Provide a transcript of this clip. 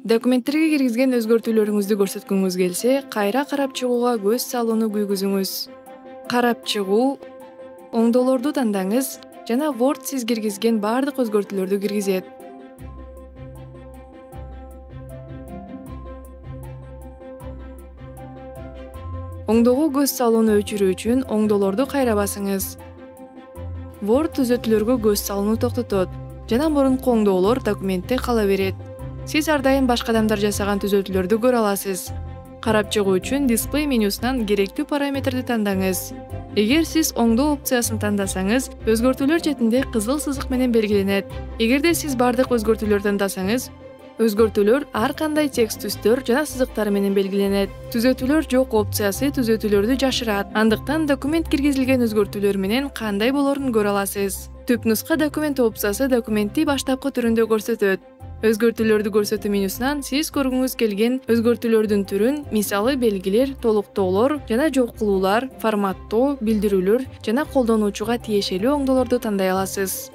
Документтерге киргизген өзгөртүүлөрүңүздү көрсөткүңүз келсе, кайра карап чыгууга көз салууну күйгүзүңүз. Карап чыгуу, оңдоолорду тандаңыз жана Word сиз киргизген бардык өзгөртүүлөрдү киргизет. Оңдоого көз салууну өчүрүү үчүн оңдоолорду кайра басыңыз. Word түзөтүүлөргө көз салууну токтотот жана мурунку оңдоолор документте кала берет. Сиз ар дайым башка адамдар жасаган түзөтүүлөрдү көрө аласыз. Карап чыгуу үчүн дисплей менюсунан керектүү параметрди тандаңыз. Эгер сиз оңдоо опциясын тандасаңыз, өзгөртүүлөр четинде кызыл сызык менен белгиленет. Эгерде сиз бардык өзгөртүүлөрдү тандасаңыз, өзгөртүүлөр ар кандай текст түстөр жана сызыктар менен белгиленет. Түзөтүүлөр жок опциясы түзөтүүлөрдү жашырат. Андыктан документ киргизилген өзгөртүүлөр менен кандай болорун көрө аласыз. Түп нуска документ опциясы документти баштапкы түрүндө көрсөтөт. Өзгөртүүлөрдү көрсөтүү менюсунан сиз көргүңүз келген өзгөртүүлөрдүн түрүн, мисалы белгилер, толуктоолор жана жок кылуулар, форматтоо, билдирүүлөр жана колдонуучуга тиешелүү оңдоолорду тандай аласыз.